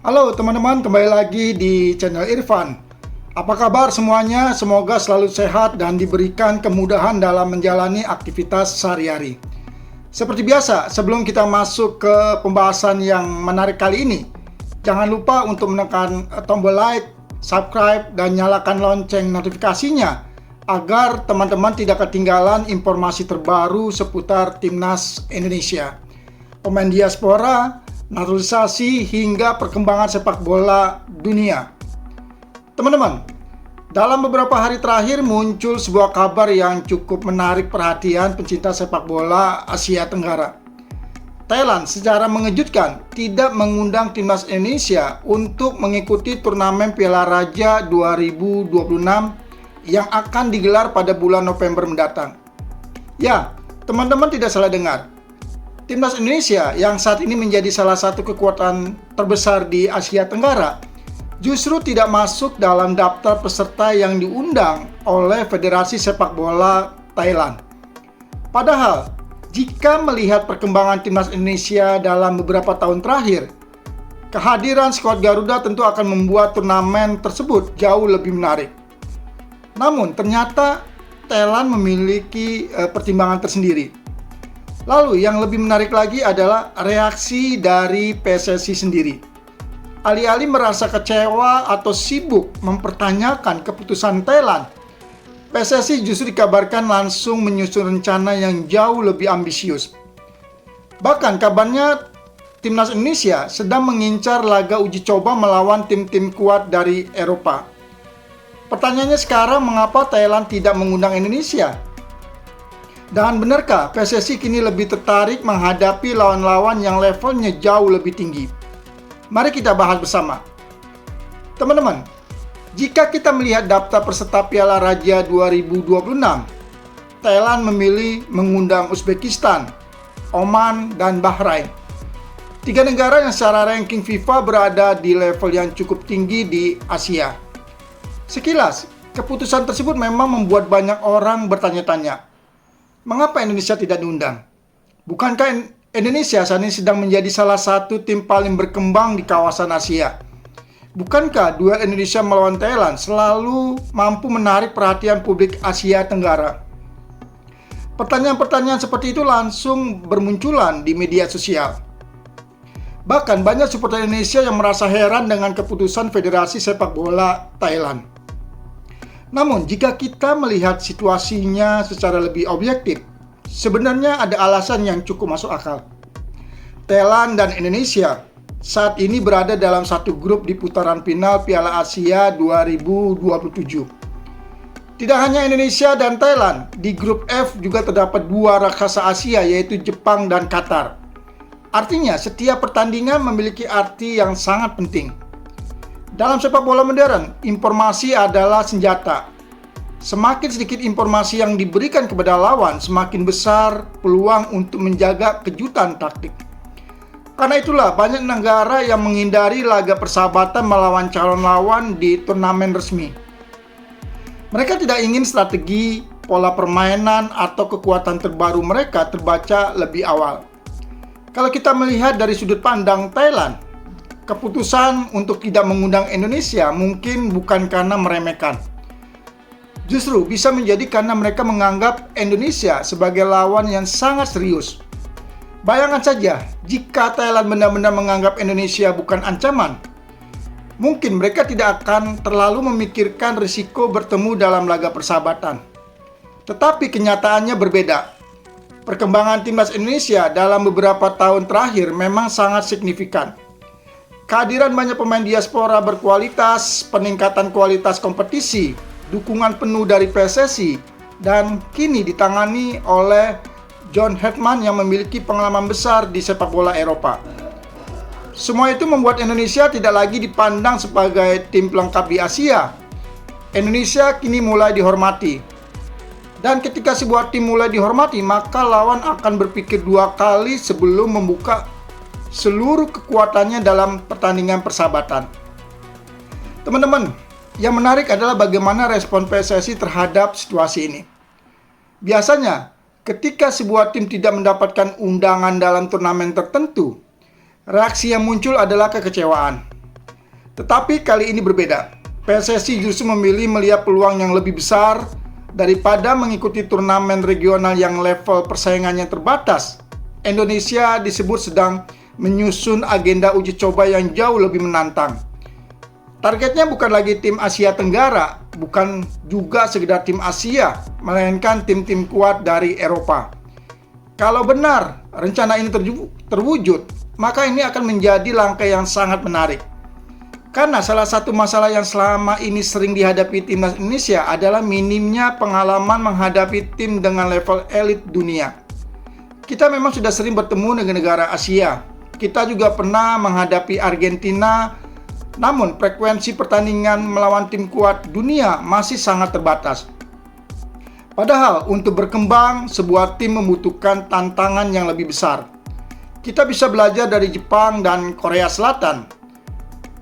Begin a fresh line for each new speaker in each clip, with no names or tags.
Halo teman-teman, kembali lagi di channel Irfan. Apa kabar semuanya? Semoga selalu sehat dan diberikan kemudahan dalam menjalani aktivitas sehari-hari. Seperti biasa, sebelum kita masuk ke pembahasan yang menarik kali ini, jangan lupa untuk menekan tombol like, subscribe, dan nyalakan lonceng notifikasinya agar teman-teman tidak ketinggalan informasi terbaru seputar Timnas Indonesia, pemain diaspora, naturalisasi, hingga perkembangan sepak bola dunia. Teman-teman, dalam beberapa hari terakhir muncul sebuah kabar yang cukup menarik perhatian pencinta sepak bola Asia Tenggara. Thailand secara mengejutkan tidak mengundang Timnas Indonesia untuk mengikuti turnamen Piala Raja 2026 yang akan digelar pada bulan November mendatang. Ya, teman-teman tidak salah dengar. Timnas Indonesia yang saat ini menjadi salah satu kekuatan terbesar di Asia Tenggara justru tidak masuk dalam daftar peserta yang diundang oleh Federasi Sepak Bola Thailand. Padahal, jika melihat perkembangan Timnas Indonesia dalam beberapa tahun terakhir, kehadiran skuad Garuda tentu akan membuat turnamen tersebut jauh lebih menarik. Namun, ternyata Thailand memiliki pertimbangan tersendiri. Lalu yang lebih menarik lagi adalah reaksi dari PSSI sendiri. Alih-alih merasa kecewa atau sibuk mempertanyakan keputusan Thailand, PSSI justru dikabarkan langsung menyusun rencana yang jauh lebih ambisius. Bahkan kabarnya Timnas Indonesia sedang mengincar laga uji coba melawan tim-tim kuat dari Eropa. Pertanyaannya sekarang, mengapa Thailand tidak mengundang Indonesia? Dan benarkah PSSI kini lebih tertarik menghadapi lawan-lawan yang levelnya jauh lebih tinggi? Mari kita bahas bersama. Teman-teman, jika kita melihat daftar peserta Piala Raja 2026, Thailand memilih mengundang Uzbekistan, Oman, dan Bahrain. Tiga negara yang secara ranking FIFA berada di level yang cukup tinggi di Asia. Sekilas, keputusan tersebut memang membuat banyak orang bertanya-tanya. Mengapa Indonesia tidak diundang? Bukankah Indonesia saat ini sedang menjadi salah satu tim paling berkembang di kawasan Asia? Bukankah duel Indonesia melawan Thailand selalu mampu menarik perhatian publik Asia Tenggara? Pertanyaan-pertanyaan seperti itu langsung bermunculan di media sosial. Bahkan banyak supporter Indonesia yang merasa heran dengan keputusan Federasi Sepak Bola Thailand. Namun, jika kita melihat situasinya secara lebih objektif, sebenarnya ada alasan yang cukup masuk akal. Thailand dan Indonesia saat ini berada dalam satu grup di putaran final Piala Asia 2027. Tidak hanya Indonesia dan Thailand, di grup F juga terdapat dua raksasa Asia, yaitu Jepang dan Qatar. Artinya, setiap pertandingan memiliki arti yang sangat penting. Dalam sepak bola modern, informasi adalah senjata. Semakin sedikit informasi yang diberikan kepada lawan, semakin besar peluang untuk menjaga kejutan taktik. Karena itulah, banyak negara yang menghindari laga persahabatan melawan calon lawan di turnamen resmi. Mereka tidak ingin strategi, pola permainan, atau kekuatan terbaru mereka terbaca lebih awal. Kalau kita melihat dari sudut pandang Thailand, keputusan untuk tidak mengundang Indonesia mungkin bukan karena meremehkan. Justru bisa menjadi karena mereka menganggap Indonesia sebagai lawan yang sangat serius. Bayangkan saja, jika Thailand benar-benar menganggap Indonesia bukan ancaman, mungkin mereka tidak akan terlalu memikirkan risiko bertemu dalam laga persahabatan. Tetapi kenyataannya berbeda. Perkembangan Timnas Indonesia dalam beberapa tahun terakhir memang sangat signifikan. Kehadiran banyak pemain diaspora berkualitas, peningkatan kualitas kompetisi, dukungan penuh dari PSSI, dan kini ditangani oleh John Hetman yang memiliki pengalaman besar di sepak bola Eropa. Semua itu membuat Indonesia tidak lagi dipandang sebagai tim pelengkap di Asia. Indonesia kini mulai dihormati. Dan ketika sebuah tim mulai dihormati, maka lawan akan berpikir dua kali sebelum membuka seluruh kekuatannya dalam pertandingan persahabatan. Teman-teman, yang menarik adalah bagaimana respon PSSI terhadap situasi ini. Biasanya, ketika sebuah tim tidak mendapatkan undangan dalam turnamen tertentu, reaksi yang muncul adalah kekecewaan. Tetapi kali ini berbeda. PSSI justru memilih melihat peluang yang lebih besar daripada mengikuti turnamen regional yang level persaingannya terbatas. Indonesia disebut sedang menyusun agenda uji coba yang jauh lebih menantang. Targetnya bukan lagi tim Asia Tenggara, bukan juga sekedar tim Asia, melainkan tim-tim kuat dari Eropa. Kalau benar rencana ini terwujud, maka ini akan menjadi langkah yang sangat menarik. Karena salah satu masalah yang selama ini sering dihadapi timnas Indonesia adalah minimnya pengalaman menghadapi tim dengan level elit dunia. Kita memang sudah sering bertemu dengan negara Asia. Kita juga pernah menghadapi Argentina, namun frekuensi pertandingan melawan tim kuat dunia masih sangat terbatas. Padahal untuk berkembang, sebuah tim membutuhkan tantangan yang lebih besar. Kita bisa belajar dari Jepang dan Korea Selatan.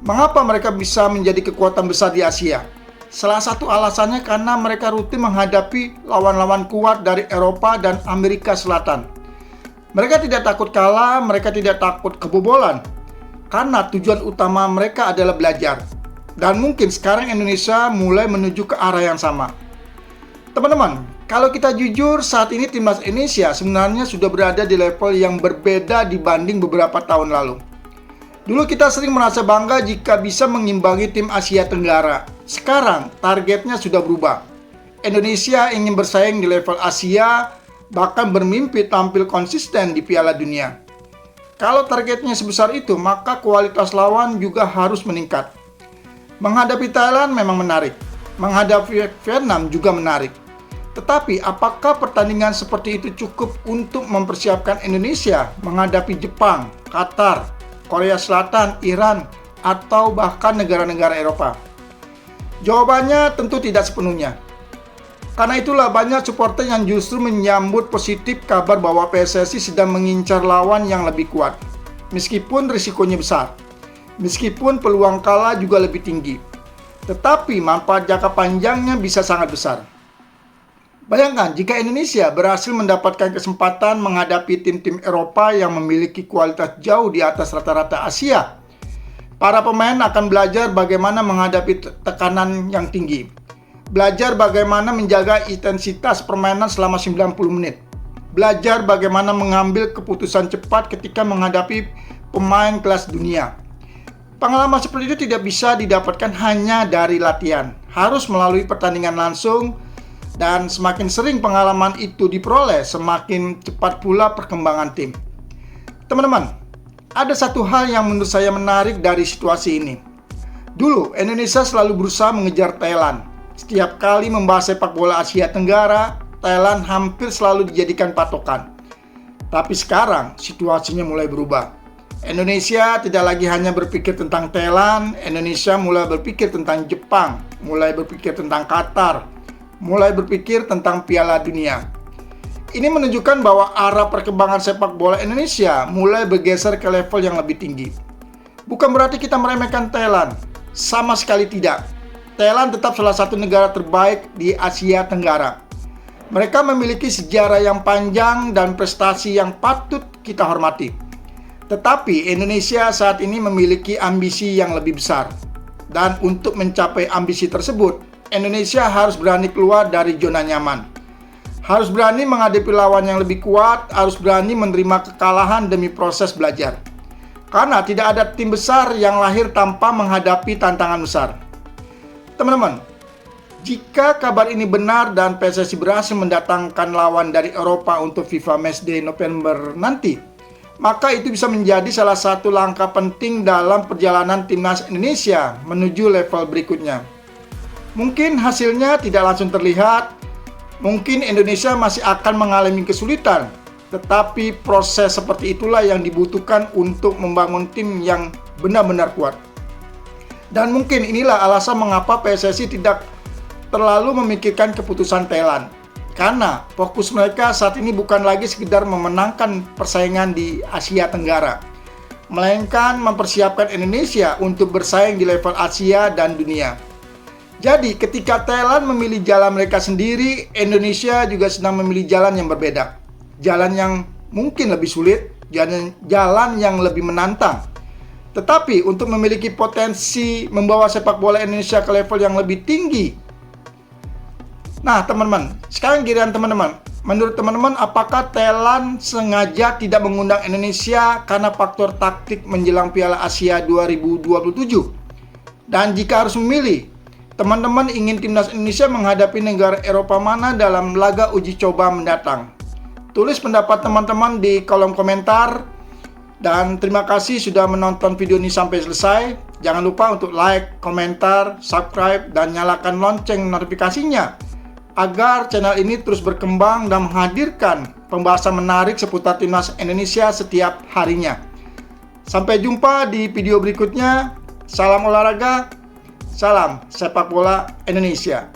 Mengapa mereka bisa menjadi kekuatan besar di Asia? Salah satu alasannya karena mereka rutin menghadapi lawan-lawan kuat dari Eropa dan Amerika Selatan. Mereka tidak takut kalah, mereka tidak takut kebobolan, karena tujuan utama mereka adalah belajar. Dan mungkin sekarang Indonesia mulai menuju ke arah yang sama. Teman-teman, kalau kita jujur, saat ini timnas Indonesia sebenarnya sudah berada di level yang berbeda dibanding beberapa tahun lalu. Dulu kita sering merasa bangga jika bisa mengimbangi tim Asia Tenggara. Sekarang targetnya sudah berubah. Indonesia ingin bersaing di level Asia, bahkan bermimpi tampil konsisten di Piala Dunia. Kalau targetnya sebesar itu, maka kualitas lawan juga harus meningkat. Menghadapi Thailand memang menarik, menghadapi Vietnam juga menarik. Tetapi apakah pertandingan seperti itu cukup untuk mempersiapkan Indonesia menghadapi Jepang, Qatar, Korea Selatan, Iran, atau bahkan negara-negara Eropa? Jawabannya tentu tidak sepenuhnya. Karena itulah banyak supporter yang justru menyambut positif kabar bahwa PSSI sedang mengincar lawan yang lebih kuat. Meskipun risikonya besar, meskipun peluang kalah juga lebih tinggi, tetapi manfaat jangka panjangnya bisa sangat besar. Bayangkan jika Indonesia berhasil mendapatkan kesempatan menghadapi tim-tim Eropa yang memiliki kualitas jauh di atas rata-rata Asia. Para pemain akan belajar bagaimana menghadapi tekanan yang tinggi. Belajar bagaimana menjaga intensitas permainan selama 90 menit. Belajar bagaimana mengambil keputusan cepat ketika menghadapi pemain kelas dunia. Pengalaman seperti itu tidak bisa didapatkan hanya dari latihan. Harus melalui pertandingan langsung, dan semakin sering pengalaman itu diperoleh, semakin cepat pula perkembangan tim. Teman-teman, ada satu hal yang menurut saya menarik dari situasi ini. Dulu, Indonesia selalu berusaha mengejar Thailand. Setiap kali membahas sepak bola Asia Tenggara, Thailand hampir selalu dijadikan patokan. Tapi sekarang situasinya mulai berubah. Indonesia tidak lagi hanya berpikir tentang Thailand, Indonesia mulai berpikir tentang Jepang, mulai berpikir tentang Qatar, mulai berpikir tentang Piala Dunia. Ini menunjukkan bahwa arah perkembangan sepak bola Indonesia mulai bergeser ke level yang lebih tinggi. Bukan berarti kita meremehkan Thailand, sama sekali tidak. Thailand tetap salah satu negara terbaik di Asia Tenggara. Mereka memiliki sejarah yang panjang dan prestasi yang patut kita hormati. Tetapi Indonesia saat ini memiliki ambisi yang lebih besar. Dan untuk mencapai ambisi tersebut, Indonesia harus berani keluar dari zona nyaman. Harus berani menghadapi lawan yang lebih kuat, harus berani menerima kekalahan demi proses belajar. Karena tidak ada tim besar yang lahir tanpa menghadapi tantangan besar. Teman-teman, jika kabar ini benar dan PSSI berhasil mendatangkan lawan dari Eropa untuk FIFA Matchday November nanti, maka itu bisa menjadi salah satu langkah penting dalam perjalanan timnas Indonesia menuju level berikutnya. Mungkin hasilnya tidak langsung terlihat, mungkin Indonesia masih akan mengalami kesulitan, tetapi proses seperti itulah yang dibutuhkan untuk membangun tim yang benar-benar kuat. Dan mungkin inilah alasan mengapa PSSI tidak terlalu memikirkan keputusan Thailand. Karena fokus mereka saat ini bukan lagi sekedar memenangkan persaingan di Asia Tenggara, melainkan mempersiapkan Indonesia untuk bersaing di level Asia dan dunia. Jadi ketika Thailand memilih jalan mereka sendiri, Indonesia juga sedang memilih jalan yang berbeda. Jalan yang mungkin lebih sulit, jalan yang lebih menantang. Tetapi untuk memiliki potensi membawa sepak bola Indonesia ke level yang lebih tinggi. Nah, teman-teman, sekarang giliran teman-teman. Menurut teman-teman, apakah Thailand sengaja tidak mengundang Indonesia karena faktor taktik menjelang Piala Asia 2027? Dan jika harus memilih, teman-teman ingin timnas Indonesia menghadapi negara Eropa mana dalam laga uji coba mendatang? Tulis pendapat teman-teman di kolom komentar. Dan terima kasih sudah menonton video ini sampai selesai. Jangan lupa untuk like, komentar, subscribe, dan nyalakan lonceng notifikasinya agar channel ini terus berkembang dan menghadirkan pembahasan menarik seputar timnas Indonesia setiap harinya. Sampai jumpa di video berikutnya. Salam olahraga, salam sepak bola Indonesia.